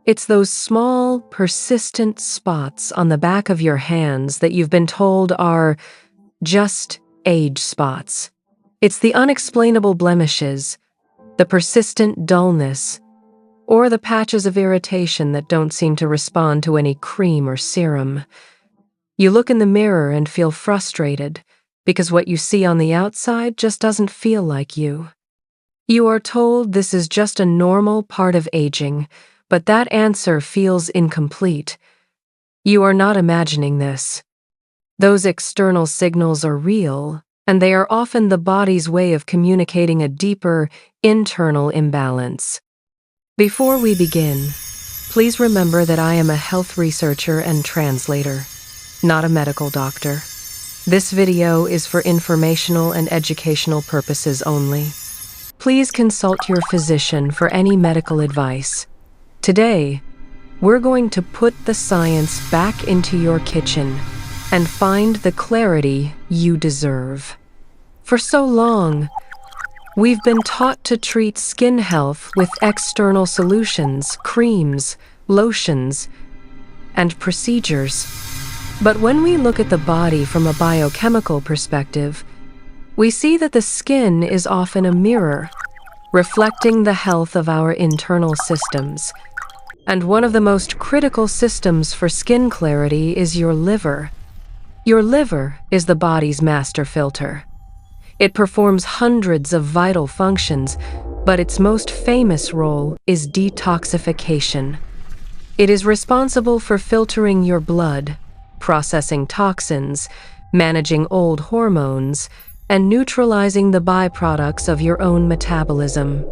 It's those small, persistent spots on the back of your hands that you've been told are just age spots. It's the unexplainable blemishes, the persistent dullness, or the patches of irritation that don't seem to respond to any cream or serum. You look in the mirror and feel frustrated because what you see on the outside just doesn't feel like you. You are told this is just a normal part of aging, but that answer feels incomplete. You are not imagining this. Those external signals are real, and they are often the body's way of communicating a deeper, internal imbalance. Before we begin, please remember that I am a health researcher and translator, not a medical doctor. This video is for informational and educational purposes only. Please consult your physician for any medical advice. Today, we're going to put the science back into your kitchen and find the clarity you deserve. For so long, we've been taught to treat skin health with external solutions, creams, lotions, and procedures. But when we look at the body from a biochemical perspective, we see that the skin is often a mirror, reflecting the health of our internal systems. And one of the most critical systems for skin clarity is your liver. Your liver is the body's master filter. It performs hundreds of vital functions, but its most famous role is detoxification. It is responsible for filtering your blood, processing toxins, managing old hormones, and neutralizing the byproducts of your own metabolism.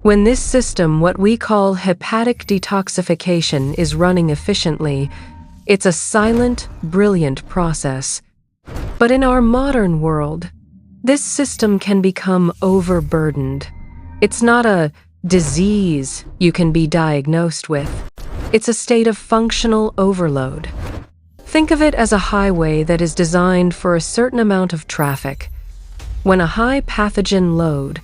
When this system, what we call hepatic detoxification, is running efficiently, it's a silent, brilliant process. But in our modern world, this system can become overburdened. It's not a disease you can be diagnosed with. It's a state of functional overload. Think of it as a highway that is designed for a certain amount of traffic. When a high pathogen load,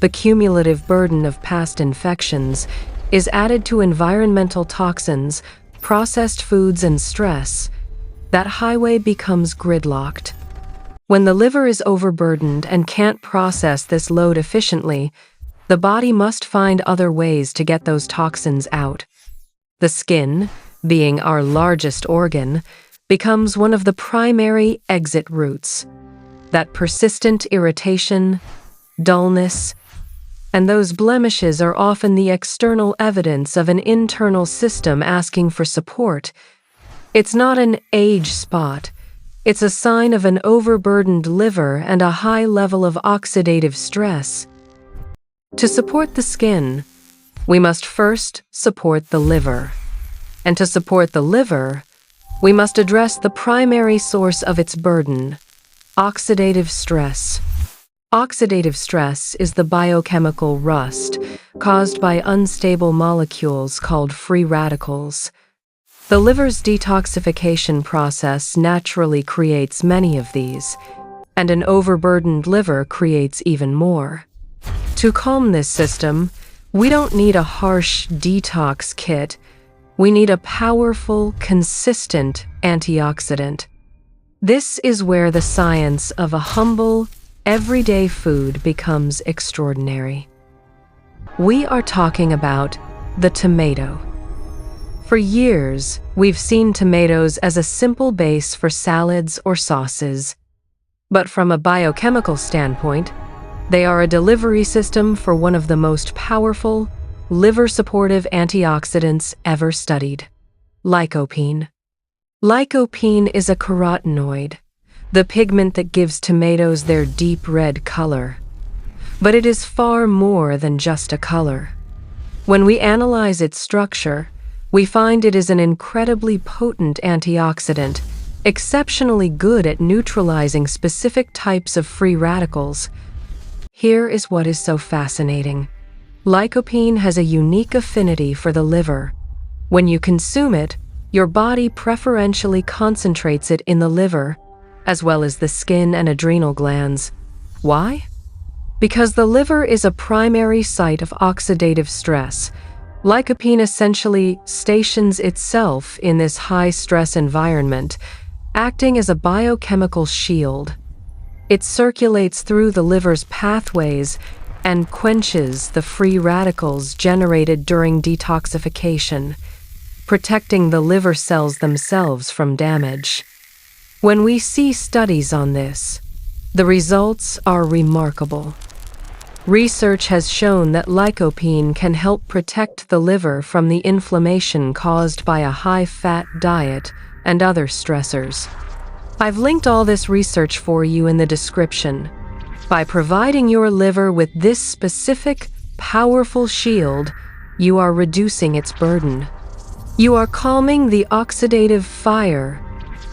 the cumulative burden of past infections, is added to environmental toxins, processed foods, and stress, that highway becomes gridlocked. When the liver is overburdened and can't process this load efficiently, the body must find other ways to get those toxins out. The skin, being our largest organ, becomes one of the primary exit routes. That persistent irritation, dullness, and those blemishes are often the external evidence of an internal system asking for support. It's not an age spot. It's a sign of an overburdened liver and a high level of oxidative stress. To support the skin, we must first support the liver. And to support the liver, we must address the primary source of its burden: oxidative stress. Oxidative stress is the biochemical rust caused by unstable molecules called free radicals. The liver's detoxification process naturally creates many of these, and an overburdened liver creates even more. To calm this system, we don't need a harsh detox kit. We need a powerful, consistent antioxidant. This is where the science of a humble, everyday food becomes extraordinary. We are talking about the tomato. For years, we've seen tomatoes as a simple base for salads or sauces. But from a biochemical standpoint, they are a delivery system for one of the most powerful, liver-supportive antioxidants ever studied: lycopene. Lycopene is a carotenoid, the pigment that gives tomatoes their deep red color. But it is far more than just a color. When we analyze its structure, we find it is an incredibly potent antioxidant, exceptionally good at neutralizing specific types of free radicals. Here is what is so fascinating. Lycopene has a unique affinity for the liver. When you consume it, your body preferentially concentrates it in the liver, as well as the skin and adrenal glands. Why? Because the liver is a primary site of oxidative stress. Lycopene essentially stations itself in this high-stress environment, acting as a biochemical shield. It circulates through the liver's pathways and quenches the free radicals generated during detoxification, protecting the liver cells themselves from damage. When we see studies on this, the results are remarkable. Research has shown that lycopene can help protect the liver from the inflammation caused by a high-fat diet and other stressors. I've linked all this research for you in the description. By providing your liver with this specific, powerful shield, you are reducing its burden. You are calming the oxidative fire,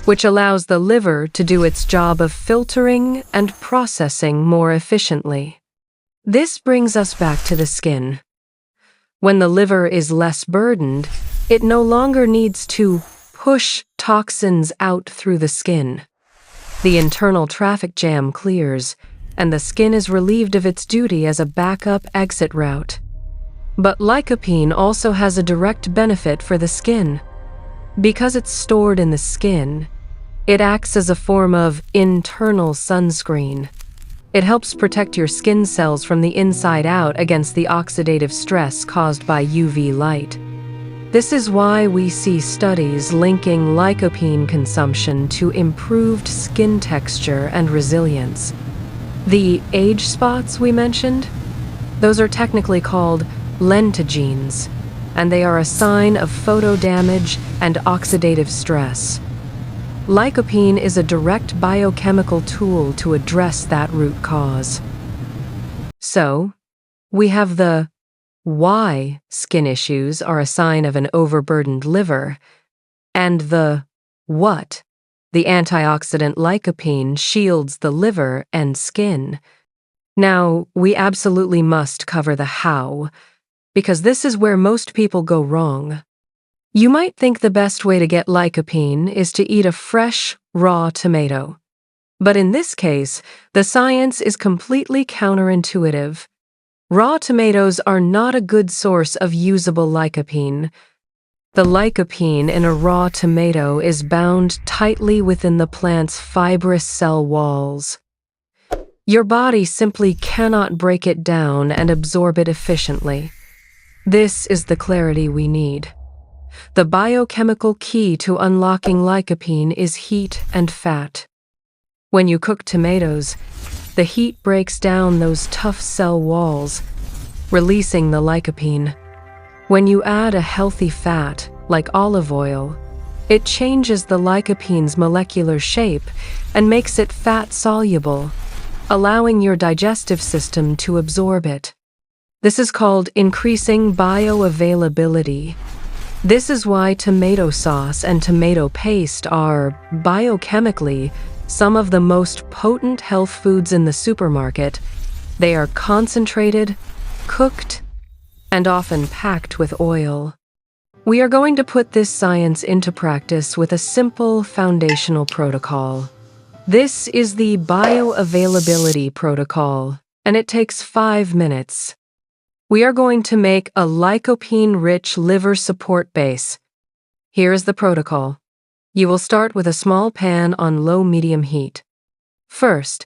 which allows the liver to do its job of filtering and processing more efficiently. This brings us back to the skin. When the liver is less burdened, it no longer needs to push toxins out through the skin. The internal traffic jam clears, and the skin is relieved of its duty as a backup exit route. But lycopene also has a direct benefit for the skin. Because it's stored in the skin, it acts as a form of internal sunscreen. It helps protect your skin cells from the inside out against the oxidative stress caused by UV light. This is why we see studies linking lycopene consumption to improved skin texture and resilience. The age spots we mentioned, those are technically called lentogenes, and they are a sign of photo damage and oxidative stress. Lycopene is a direct biochemical tool to address that root cause. So, we have the why skin issues are a sign of an overburdened liver, and the what the antioxidant lycopene shields the liver and skin. Now, we absolutely must cover the how, because this is where most people go wrong. You might think the best way to get lycopene is to eat a fresh, raw tomato. But in this case, the science is completely counterintuitive. Raw tomatoes are not a good source of usable lycopene. The lycopene in a raw tomato is bound tightly within the plant's fibrous cell walls. Your body simply cannot break it down and absorb it efficiently. This is the clarity we need. The biochemical key to unlocking lycopene is heat and fat. When you cook tomatoes, the heat breaks down those tough cell walls, releasing the lycopene. When you add a healthy fat, like olive oil, it changes the lycopene's molecular shape and makes it fat-soluble, allowing your digestive system to absorb it. This is called increasing bioavailability. This is why tomato sauce and tomato paste are, biochemically, some of the most potent health foods in the supermarket. They are concentrated, cooked, and often packed with oil. We are going to put this science into practice with a simple foundational protocol. This is the bioavailability protocol, and it takes 5 minutes. We are going to make a lycopene-rich liver support base. Here is the protocol. You will start with a small pan on low-medium heat. First,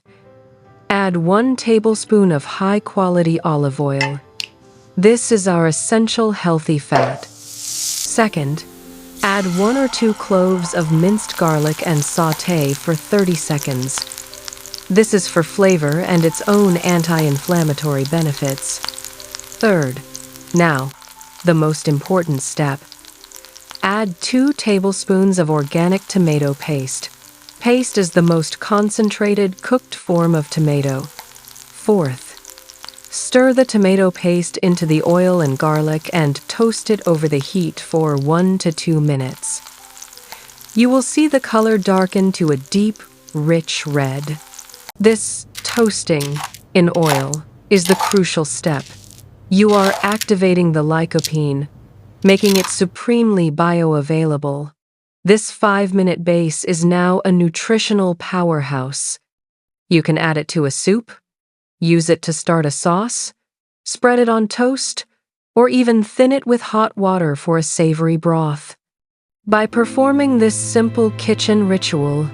add 1 tablespoon of high-quality olive oil. This is our essential healthy fat. Second, add 1 or 2 cloves of minced garlic and sauté for 30 seconds. This is for flavor and its own anti-inflammatory benefits. Third, now, the most important step. Add 2 tablespoons of organic tomato paste. Paste is the most concentrated, cooked form of tomato. Fourth, stir the tomato paste into the oil and garlic and toast it over the heat for 1 to 2 minutes. You will see the color darken to a deep, rich red. This toasting in oil is the crucial step. You are activating the lycopene, making it supremely bioavailable. This 5-minute base is now a nutritional powerhouse. You can add it to a soup, use it to start a sauce, spread it on toast, or even thin it with hot water for a savory broth. By performing this simple kitchen ritual,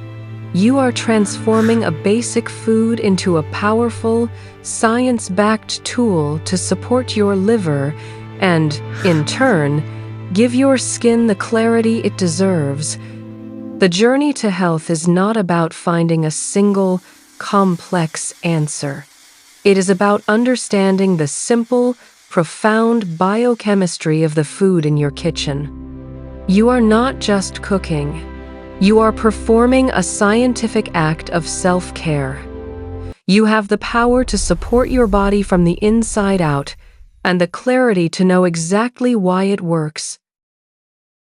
you are transforming a basic food into a powerful, science-backed tool to support your liver and, in turn, give your skin the clarity it deserves. The journey to health is not about finding a single, complex answer. It is about understanding the simple, profound biochemistry of the food in your kitchen. You are not just cooking. You are performing a scientific act of self-care. You have the power to support your body from the inside out and the clarity to know exactly why it works.